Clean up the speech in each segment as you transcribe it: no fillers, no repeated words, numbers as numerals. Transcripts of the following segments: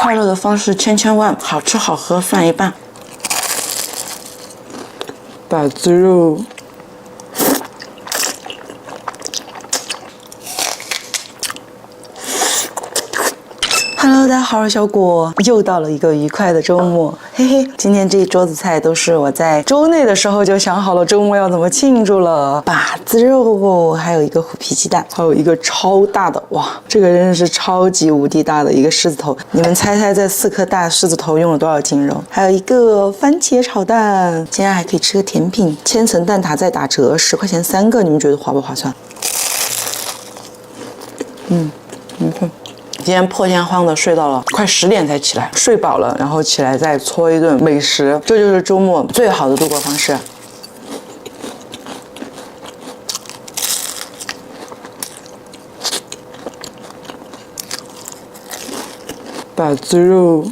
快乐的方式千千万，好吃好喝算一半。把子肉。Hello， 大家好，我是小果，又到了一个愉快的周末，嘿嘿。今天这一桌子菜都是我在周内的时候就想好了周末要怎么庆祝了。把子肉，还有一个虎皮鸡蛋，还有一个超大的，哇，这个真的是超级无敌大的一个狮子头。你们猜猜这4颗大狮子头用了多少斤肉？还有一个番茄炒蛋，今天还可以吃个甜品，千层蛋挞在打折，10块钱3个，你们觉得划不划算？今天破天荒的睡到了快10点才起来，睡饱了，然后起来再搓一顿美食，这就是周末最好的度过方式。把子肉。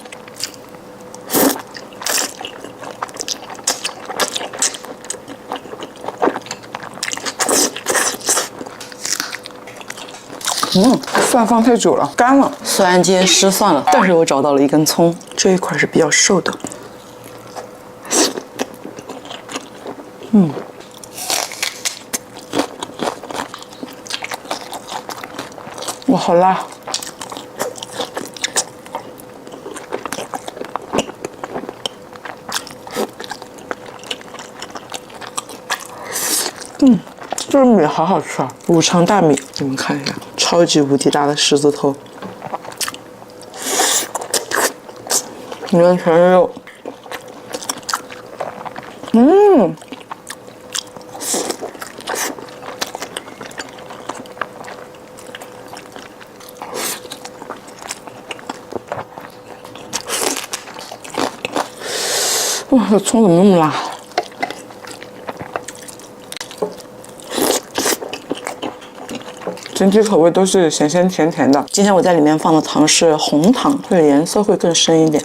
蒜放太久了，干了。虽然今天失蒜了，但是我找到了一根葱，这一块是比较瘦的。哇，好辣！这个米好好吃啊，五常大米，你们看一下，超级无敌大的狮子头，里面全是肉。哇，这葱怎么那么辣？整体口味都是咸咸甜甜的。今天我在里面放的糖是红糖，所以颜色会更深一点。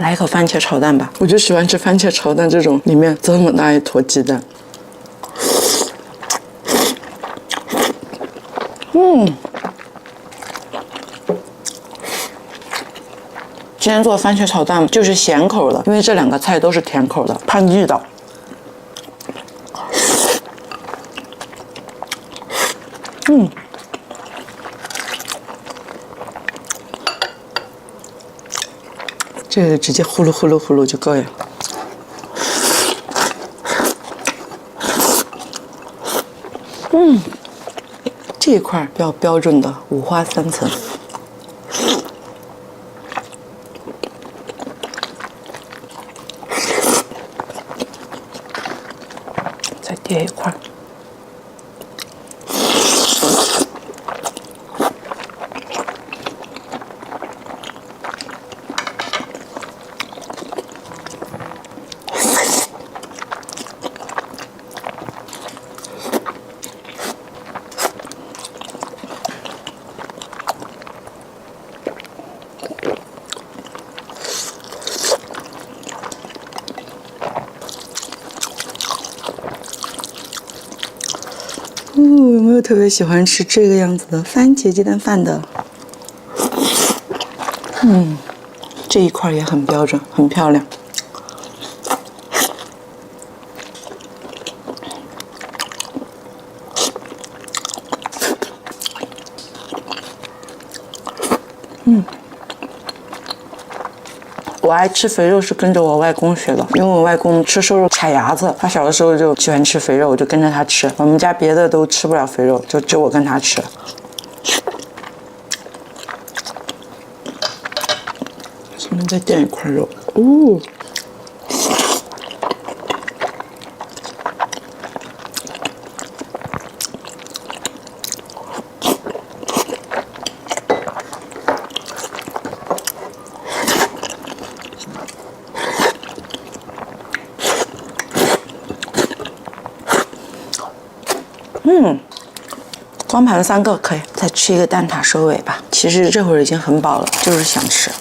来一口番茄炒蛋吧，我就喜欢吃番茄炒蛋这种里面这么大一坨鸡蛋。今天做番茄炒蛋就是咸口的，因为这2个菜都是甜口的，怕腻的。这个直接呼噜呼噜呼噜就够了。这一块比较标准的5花3层。再叠一块。有没有特别喜欢吃这个样子的番茄鸡蛋饭的？这一块也很标准，很漂亮。我爱吃肥肉是跟着我外公学的，因为我外公吃瘦肉卡牙子，他小的时候就喜欢吃肥肉，我就跟着他吃。我们家别的都吃不了肥肉，就只有我跟他吃。下面再垫一块肉，光盘3个可以，再吃一个蛋挞收尾吧。其实这会儿已经很饱了，就是想吃。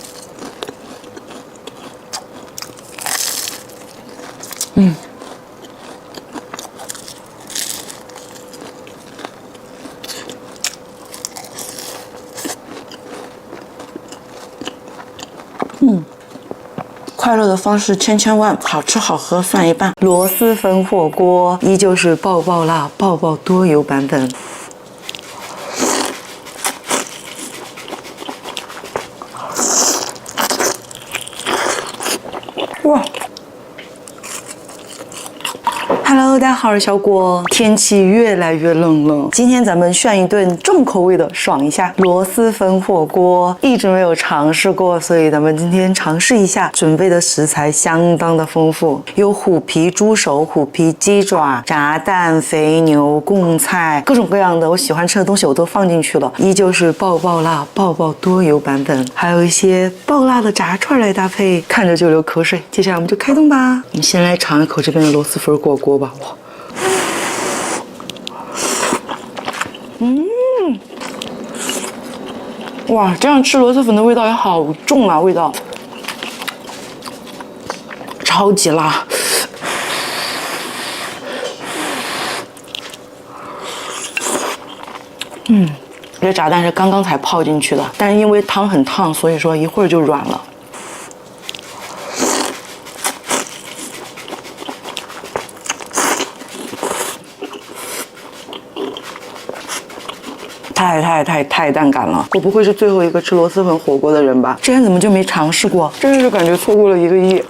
快乐的方式千千万，好吃好喝算一半。螺蛳粉火锅依旧是爆爆辣、爆爆多油版本。哇！Hello， 大家好，我是小果。天气越来越冷了，今天咱们炫一顿重口味的，爽一下螺蛳粉火锅，一直没有尝试过，所以咱们今天尝试一下。准备的食材相当的丰富，有虎皮猪手、虎皮鸡爪、炸蛋、肥牛、贡菜，各种各样的我喜欢吃的东西我都放进去了，依旧是爆爆辣、爆爆多油版本，还有一些爆辣的炸串来搭配，看着就流口水。接下来我们就开动吧。你先来尝一口这边的螺蛳粉火锅吧，哇！哇，这样吃螺蛳粉的味道也好重啊，味道超级辣。这炸蛋是刚刚才泡进去的，但是因为汤很烫，所以说一会儿就软了。太淡感了！我不会是最后一个吃螺蛳粉火锅的人吧？之前怎么就没尝试过？真的是感觉错过了1个亿。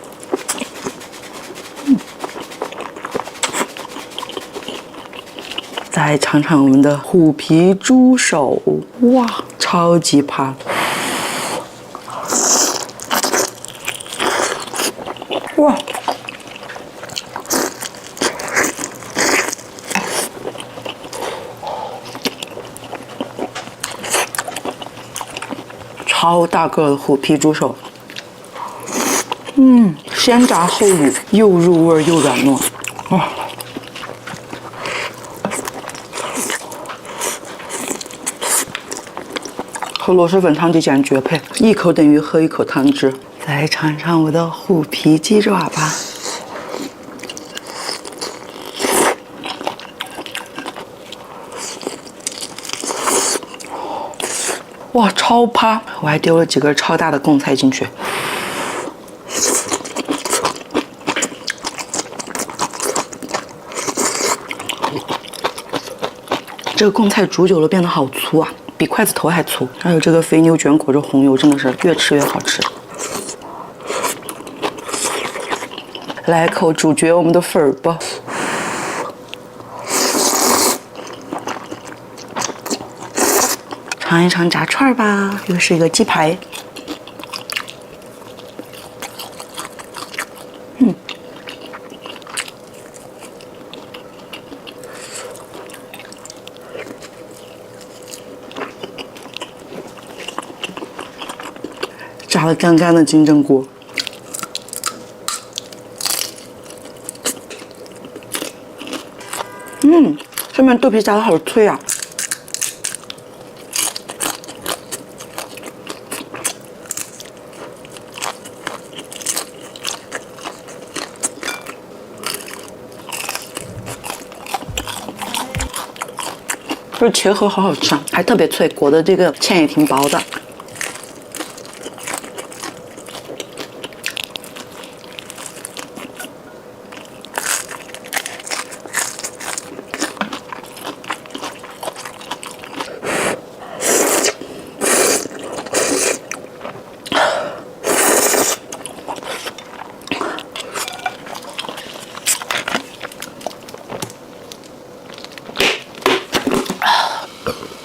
再尝尝我们的虎皮猪手，哇，超级趴！哇！超大个的虎皮猪手，先炸后卤，又入味又软糯，哇！和螺蛳粉汤底简直绝配，一口等于喝1口汤汁。再尝尝我的虎皮鸡爪吧。哇，超趴！我还丢了几根超大的贡菜进去。这个贡菜煮久了变得好粗啊，比筷子头还粗。还有这个肥牛卷裹着红油，真的是越吃越好吃。来口主角我们的粉儿吧。尝一尝炸串吧，这个是一个鸡排。炸得干干的金针菇。这面豆皮炸得好脆啊！这茄盒好好吃啊，还特别脆，裹的这个芡也挺薄的。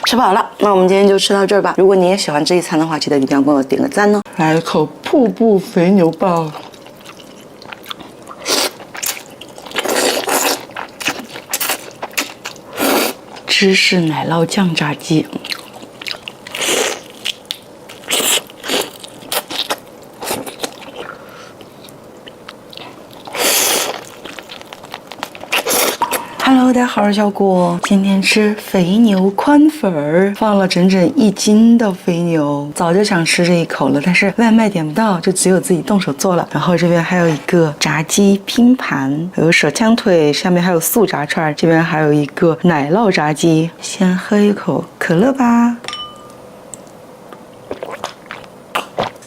吃饱了，那我们今天就吃到这儿吧。如果你也喜欢这一餐的话，记得一定要帮我点个赞哦。来一口瀑布肥牛堡，芝士奶酪酱炸鸡， Hello， 大家好，我是小果。今天吃肥牛宽粉儿，放了整整1斤的肥牛，早就想吃这一口了，但是外卖点不到，就只有自己动手做了。然后这边还有一个炸鸡拼盘，有手枪腿，下面还有素炸串，这边还有一个奶酪炸鸡。先喝一口可乐吧。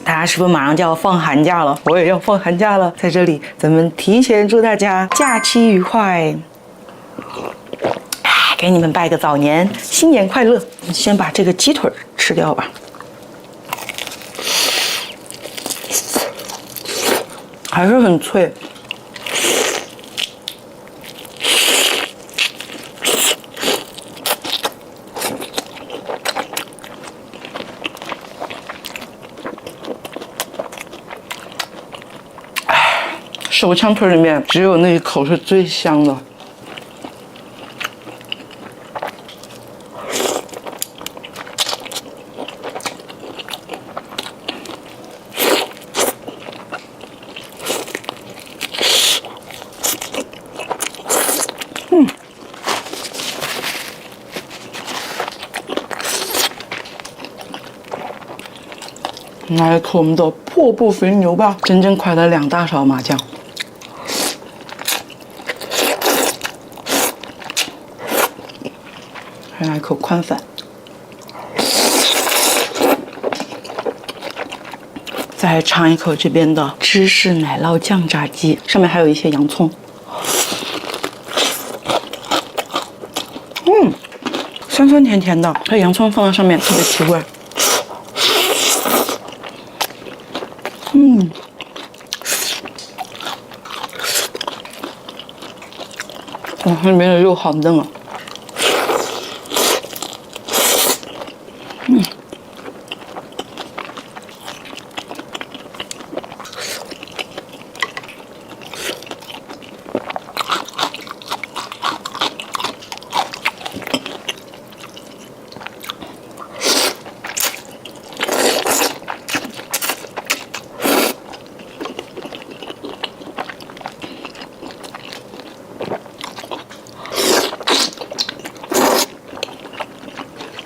大家是不是马上就要放寒假了？我也要放寒假了，在这里咱们提前祝大家假期愉快。给你们拜个早年，新年快乐！先把这个鸡腿吃掉吧，还是很脆。手枪腿里面只有那一口是最香的。来一口我们的破布肥牛吧，整整蒯了2大勺麻酱。再来一口宽粉，再尝一口这边的芝士奶酪酱炸鸡，上面还有一些洋葱。酸酸甜甜的，它洋葱放在上面特别提味。哇，这里面的肉好嫩啊！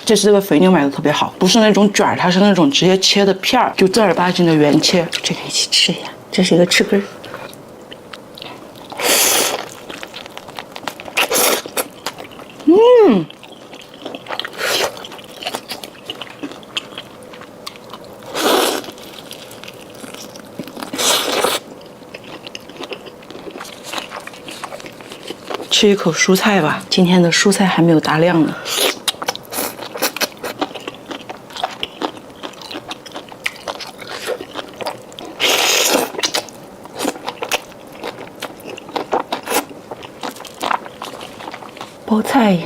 这次这个肥牛买的特别好，不是那种卷儿，它是那种直接切的片儿，就正儿八经的原切。这个一起吃一下，这是一个翅根。吃一口蔬菜吧，今天的蔬菜还没有大量呢。菠菜，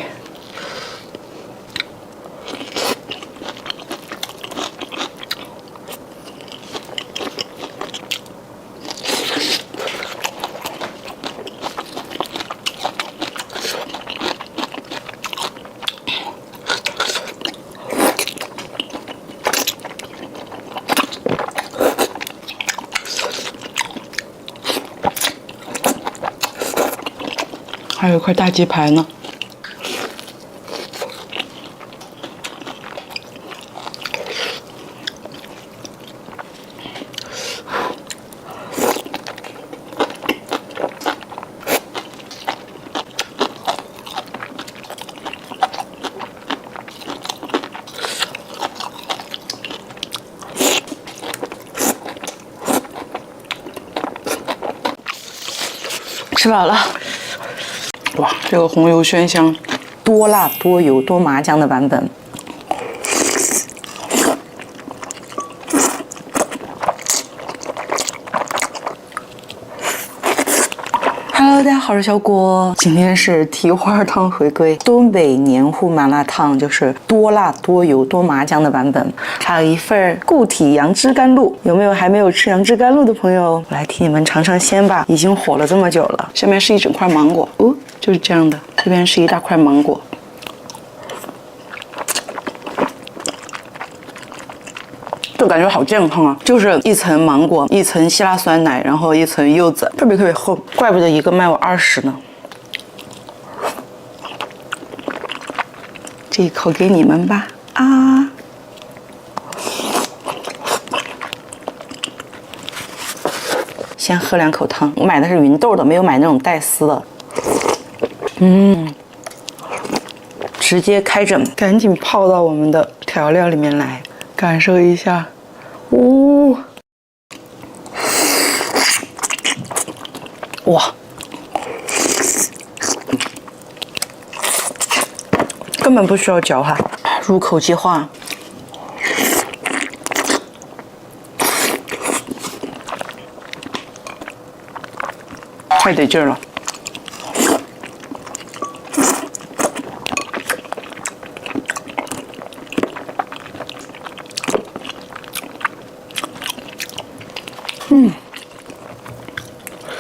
还有一块大鸡排呢。吃饱了。哇，这个红油鲜香，多辣多油多麻酱的版本。Hello， 大家好，我是小果。今天是蹄花汤回归，东北黏糊麻辣烫，就是多辣多油多麻酱的版本。还有一份固体杨枝甘露，有没有还没有吃杨枝甘露的朋友？我来替你们尝尝鲜吧。已经火了这么久了。下面是一整块芒果，就是这样的。这边是一大块芒果。就感觉好健康啊！就是一层芒果，一层希腊酸奶，然后一层柚子，特别特别厚，怪不得一个卖我20呢。这一口给你们吧。啊！先喝2口汤，我买的是芸豆的，没有买那种带丝的。直接开整，赶紧泡到我们的调料里面来，感受一下。哇！根本不需要嚼哈，入口即化。太得劲儿了。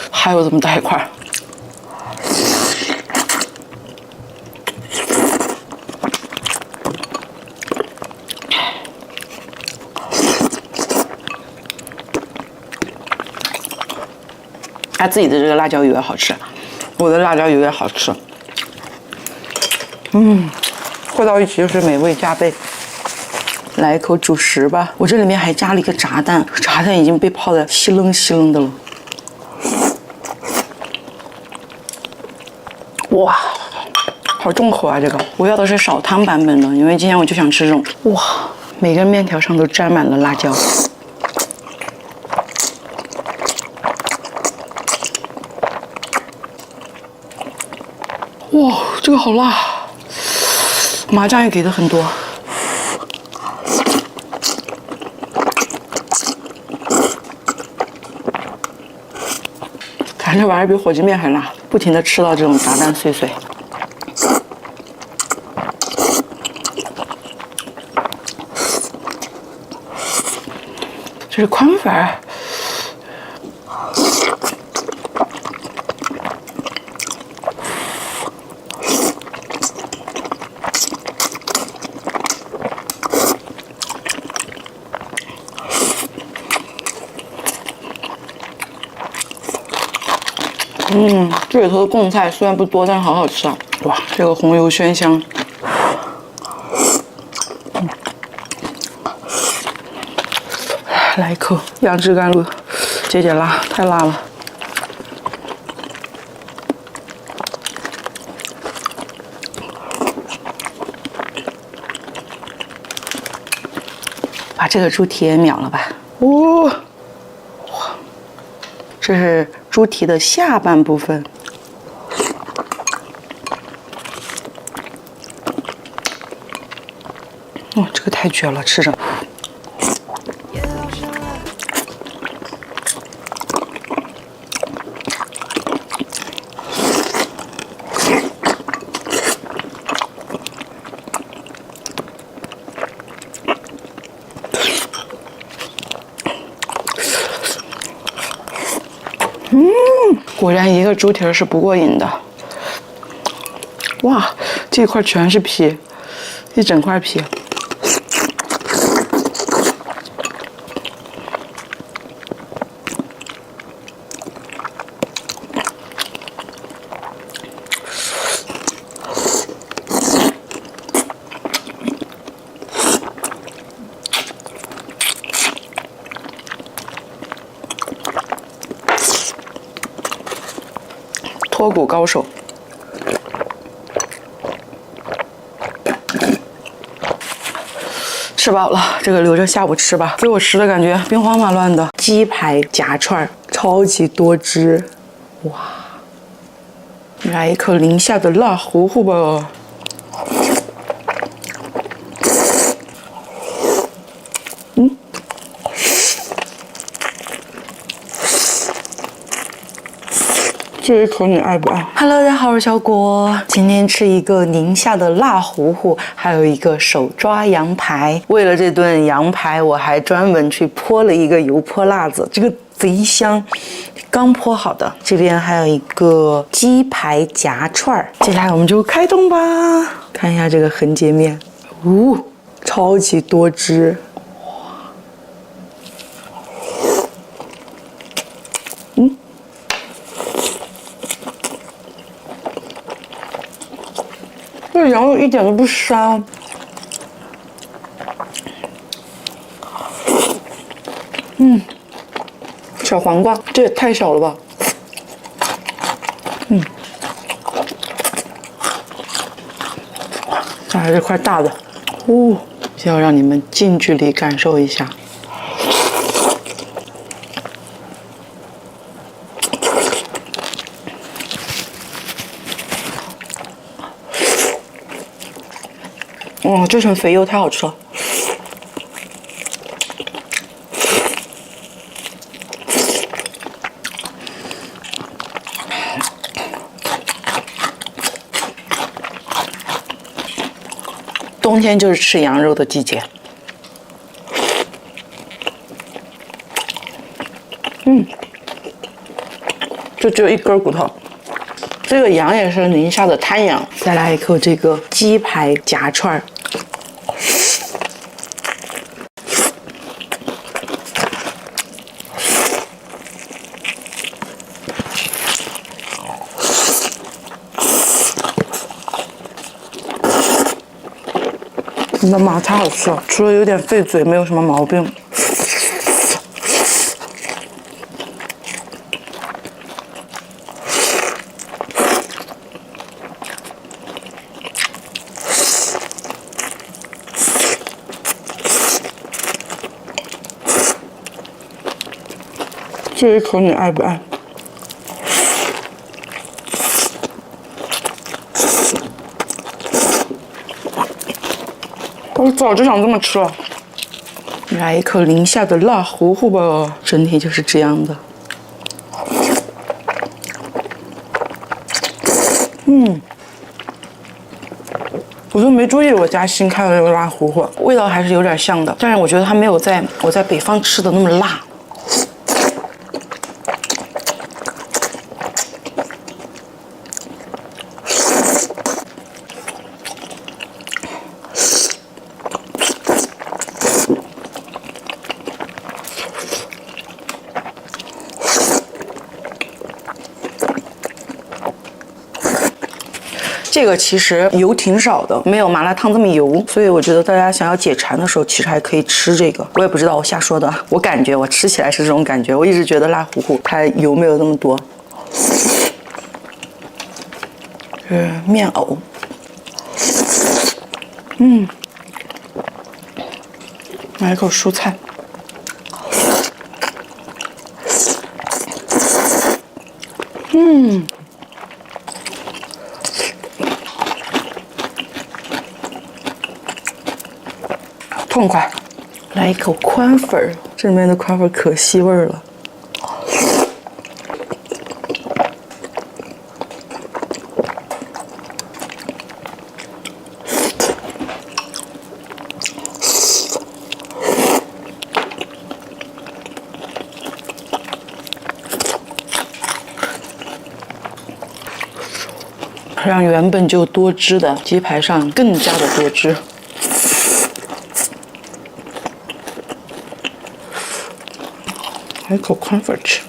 还有这么大一块。他自己的这个辣椒油也好吃，我的辣椒油也好吃。和到一起就是美味加倍。来一口主食吧，我这里面还加了一个炸蛋，炸蛋已经被泡得稀楞稀楞的了。哇，好重口啊！这个我要的是少汤版本的，因为今天我就想吃这种。哇，每个面条上都沾满了辣椒。哇，这个好辣！麻酱也给的很多。感觉玩意儿比火鸡面还辣，不停的吃到这种炸蛋碎碎。这是宽粉儿。这里头的贡菜虽然不多，但是好好吃啊！哇，这个红油鲜香。来一口杨枝甘露，解解辣，太辣了。把这个猪蹄也秒了吧！哇，这是猪蹄的下半部分。哇，这个太绝了，吃着。果然一个猪蹄是不过瘾的。哇，这块全是皮，一整块皮。脱骨高手，吃饱了，这个留着下午吃吧。给我吃的感觉兵荒马乱的。鸡排夹串，超级多汁，哇！来一口宁夏的辣糊糊吧。这一口你爱不爱 ？Hello， 大家好，我是小果。今天吃一个宁夏的辣糊糊，还有一个手抓羊排。为了这顿羊排，我还专门去泼了一个油泼辣子，这个贼香，刚泼好的。这边还有一个鸡排夹串，接下来我们就开动吧。看一下这个横截面，超级多汁。这羊肉一点都不膻。小黄瓜，这也太小了吧。再来这块大的，先要让你们近距离感受一下。这层肥肉太好吃了。冬天就是吃羊肉的季节。就只有一根骨头。这个羊也是宁夏的滩羊。再来一口这个鸡排夹串儿。你的麻太好吃了，除了有点费嘴，没有什么毛病。这一口你爱不爱？我早就想这么吃了。来一口宁夏的辣糊糊吧，整体就是这样的。我都没注意我家新开的这个辣糊糊，味道还是有点像的，但是我觉得它没有我在北方吃的那么辣。这个其实油挺少的，没有麻辣烫这么油，所以我觉得大家想要解馋的时候，其实还可以吃这个。我也不知道，我瞎说的，我感觉我吃起来是这种感觉。我一直觉得辣糊糊它油没有那么多。面藕，来一口蔬菜。痛快，来一口宽粉儿，这里面的宽粉可吸味儿了。让原本就多汁的鸡排上更加的多汁。来一口宽粉吃。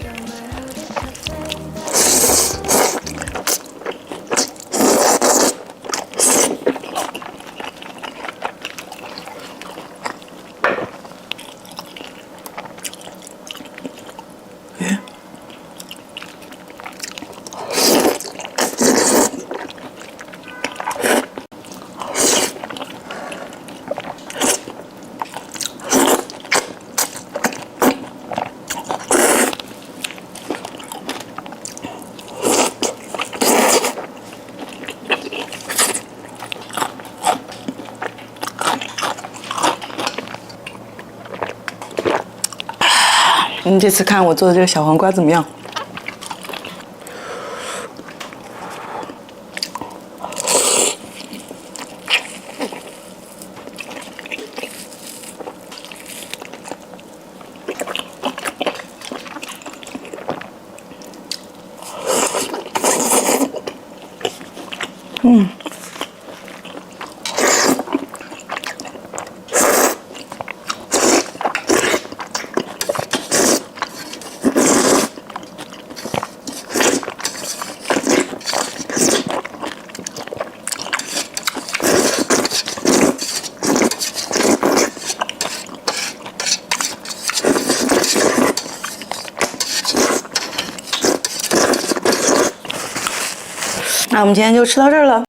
你这次看我做的这个小黄瓜怎么样？那我们今天就吃到这儿了。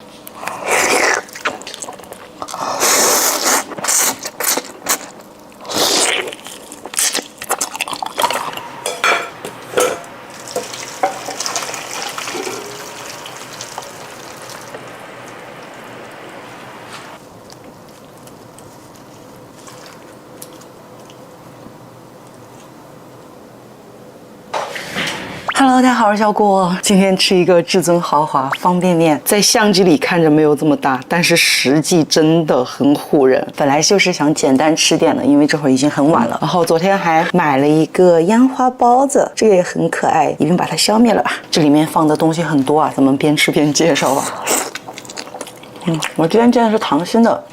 Hello， 大家好，我是小果。今天吃一个至尊豪华方便面，在相机里看着没有这么大，但是实际真的很唬人。本来就是想简单吃点的，因为这会儿已经很晚了。然后昨天还买了一个烟花包子，这个也很可爱，一并把它消灭了吧。这里面放的东西很多啊，咱们边吃边介绍吧。我今天煎的是溏心的。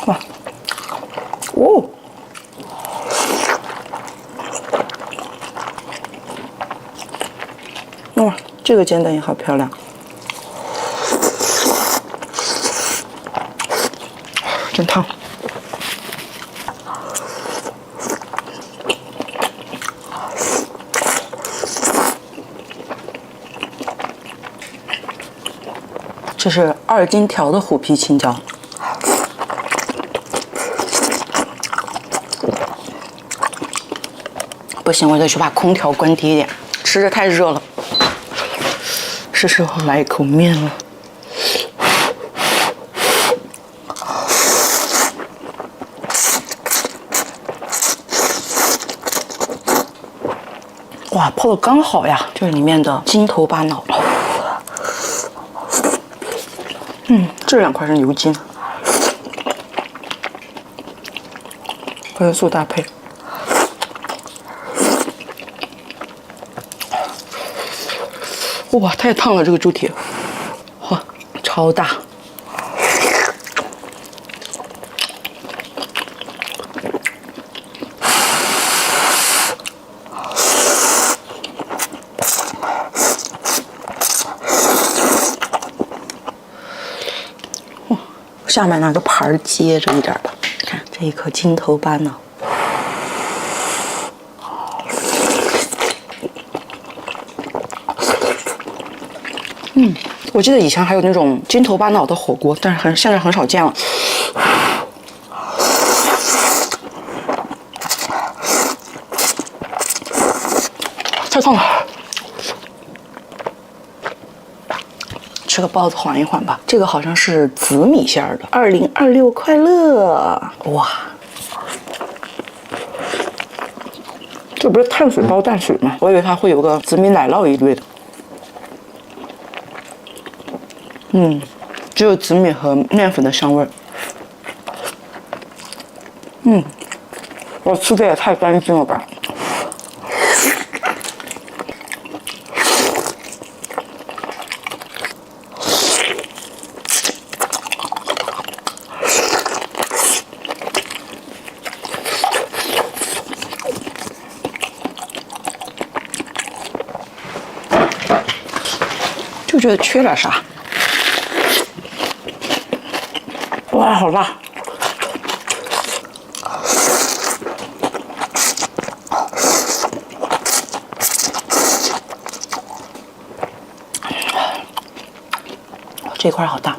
哇。哦，哇，这个煎蛋也好漂亮，真烫。这是2斤条的虎皮青椒。不行，我得去把空调关低一点，吃着太热了。是时候来一口面了。哇，泡的刚好呀，这里面的筋头巴脑。这2块是牛筋，和元素搭配。哇，太烫了这个猪蹄，哇，超大。下面拿个盘儿接着一点吧，看这一颗筋头巴脑。我记得以前还有那种筋头巴脑的火锅，但是现在很少见了。太烫了，吃个包子缓一缓吧。这个好像是紫米馅儿的，2026快乐！哇，这不是碳水包淡水吗？我以为它会有个紫米奶酪一类的。只有紫米和面粉的香味儿。我吃的也太干净了吧！就觉得缺点啥。哇，好辣！这块好大。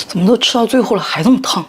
怎么都吃到最后了，还这么烫？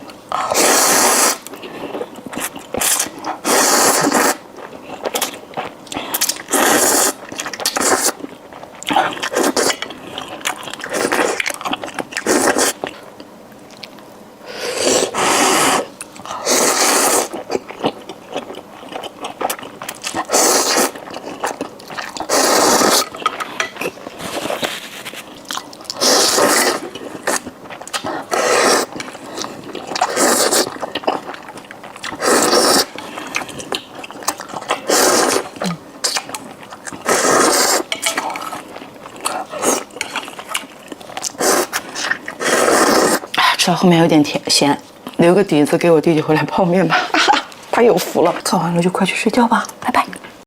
吃了，后面有点咸，留个底子给我弟弟回来泡面吧。他有福了。做完了就快去睡觉吧，拜拜。